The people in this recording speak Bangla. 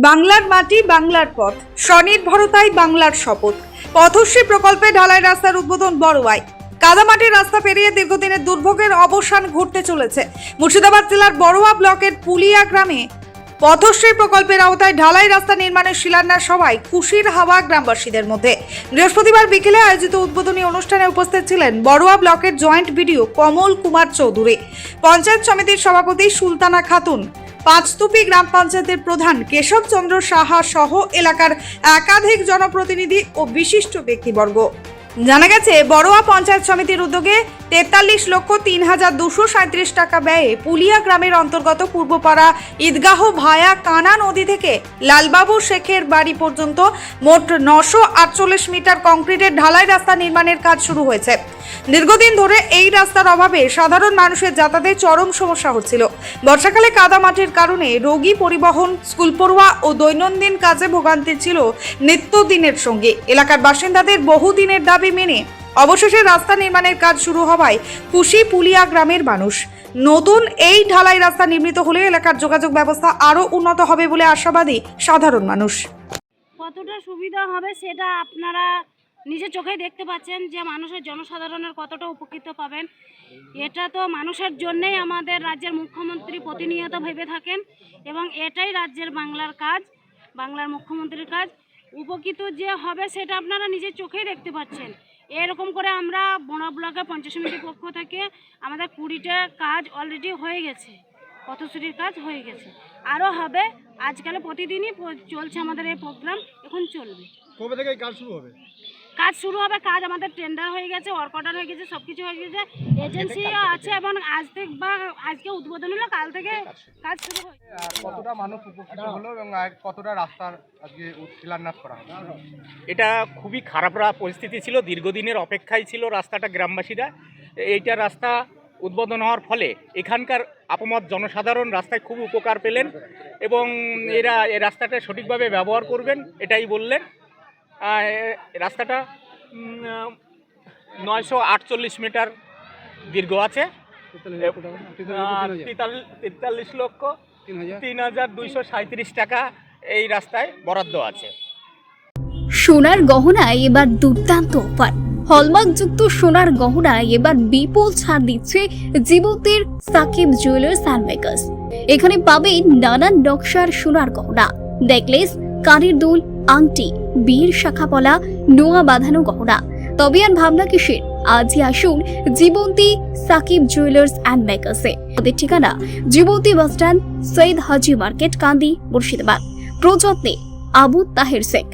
বাংলার মাটি বাংলার পথ, স্বনির্ভরতাই বাংলার শপথ। পথশ্রী প্রকল্পে ঢালাই রাস্তার উদ্বোধন বড়ুয়ায়। কাদামাটির রাস্তা পেরিয়ে দীর্ঘদিনের দুর্ভোগের অবসান ঘটতে চলেছে। মুর্শিদাবাদ জেলার বড়ুয়া ব্লকের পুলিয়া গ্রামে পথশ্রী প্রকল্পের আওতায় ঢালাই রাস্তা নির্মাণের শিলান্যাস সভায় খুশির হাওয়া গ্রামবাসীদের মধ্যে। বৃহস্পতিবার বিকেলে আয়োজিত উদ্বোধনী অনুষ্ঠানে উপস্থিত ছিলেন বড়ুয়া ব্লকের জয়েন্ট বিডিও কমল কুমার চৌধুরী, পঞ্চায়েত সমিতির সভাপতি সুলতানা খাতুন, পাঁচতুপি গ্রাম পঞ্চায়েতের প্রধান কেশব চন্দ্র সাহা সহ এলাকার একাধিক জনপ্রতিনিধি ও বিশিষ্ট ব্যক্তিবর্গ। জানা গেছে, বড়ুয়া পঞ্চায়েত সমিতির উদ্যোগে 43,03,237 টাকা ব্যয়ে পুলিয়া গ্রামের অন্তর্গত পূর্বপাড়া ঈদগাহ ভায়া কানা নদী থেকে লালবাবু শেখের বাড়ি পর্যন্ত মোট 948 মিটার কংক্রিটের ঢালাই রাস্তা নির্মাণের কাজ শুরু হয়েছে। দীর্ঘদিন ধরে এই রাস্তার অভাবে সাধারণ মানুষের যাতায়াতে চরম সমস্যা হচ্ছিল। বর্ষাকালে কাদা মাটির কারণে রোগী পরিবহন, স্কুল পড়ুয়া ও দৈনন্দিন কাজে ভোগান্তি ছিল নিত্যদিনের সঙ্গে। এলাকার বাসিন্দাদের বহুদিনের দাবি মেনে অবশেষে রাস্তা নির্মাণের কাজ শুরু হওয়ায় খুশি পুলিয়া গ্রামের মানুষ। নতুন এই ঢালাই রাস্তা নির্মিত হলে এলাকার যোগাযোগ ব্যবস্থা আরও উন্নত হবে বলে আশাবাদী সাধারণ মানুষ। কতটা সুবিধা হবে সেটা আপনারা নিজে চোখেই দেখতে পাচ্ছেন যে মানুষের জনসাধারণের কতটা উপকৃত পাবেন। এটা তো মানুষের জন্যেই আমাদের রাজ্যের মুখ্যমন্ত্রী প্রতিনিয়ত ভেবে থাকেন এবং এটাই রাজ্যের বাংলার কাজ, বাংলার মুখ্যমন্ত্রীর কাজ। উপকৃত যে হবে সেটা আপনারা নিজের চোখেই দেখতে পাচ্ছেন। এরকম করে আমরা বড় ব্লকের পঞ্চায়েত সমিতির পক্ষ থেকে আমাদের 20টা কাজ অলরেডি হয়ে গেছে, পথশ্রীর কাজ হয়ে গেছে, আরও হবে। আজকাল প্রতিদিনই চলছে আমাদের এই প্রোগ্রাম, এখন চলবে। কবে থেকে কাজ শুরু হবে? কাজ শুরু হবে, কাজ আমাদের টেন্ডার হয়ে গেছে, ওয়ার্ক অর্ডার হয়ে গেছে, সব কিছু হয়ে গেছে, এজেন্সিও আছে এবং আজকে উদ্বোধন হলো, কাল থেকে কাজ শুরু হয়। কতটা মানুষ উপকৃত হলো এবং কতটা রাস্তার আজকে শিলান্যাস করা হবে? এটা খুবই খারাপ পরিস্থিতি ছিল, দীর্ঘদিনের অপেক্ষায় ছিল রাস্তাটা গ্রামবাসীরা। এইটা রাস্তা উদ্বোধন হওয়ার ফলে এখানকার আপামর জনসাধারণ রাস্তায় খুব উপকার পেলেন এবং এরা এই রাস্তাটা সঠিকভাবে ব্যবহার করবেন এটাই বললেন। রাস্তাটা 948 মিটার দীর্ঘ আছে, 43,03,237 টাকা এই রাস্তায় বরাদ্দ আছে। সোনার গহনায় এবার দুর্দান্ত অফার। হলমার্কযুক্ত সোনার গহনায় এবার বিপুল ছাড় দিচ্ছে জীবন্তীর সাকিব জুয়েলার্স অ্যান্ড মেকার্স। এখানে পাবেন নানান নকশার সোনার গহনা, নেকলেস, কানের দুল, আংটি, বীর শাখাপলা, নোয়া বাঁধানো গহনা। তবে আর ভাবনা কিসের, আজই আসুন জীবন্তী সাকিব জুয়েলার্স অ্যান্ড মেকার্সে। ওদের ঠিকানা জীবন্তী বাসস্ট্যান্ড, সৈয়দ হাজি মার্কেট, কান্দি, মুর্শিদাবাদ। প্রযত্নে আবু তাহের শেখ।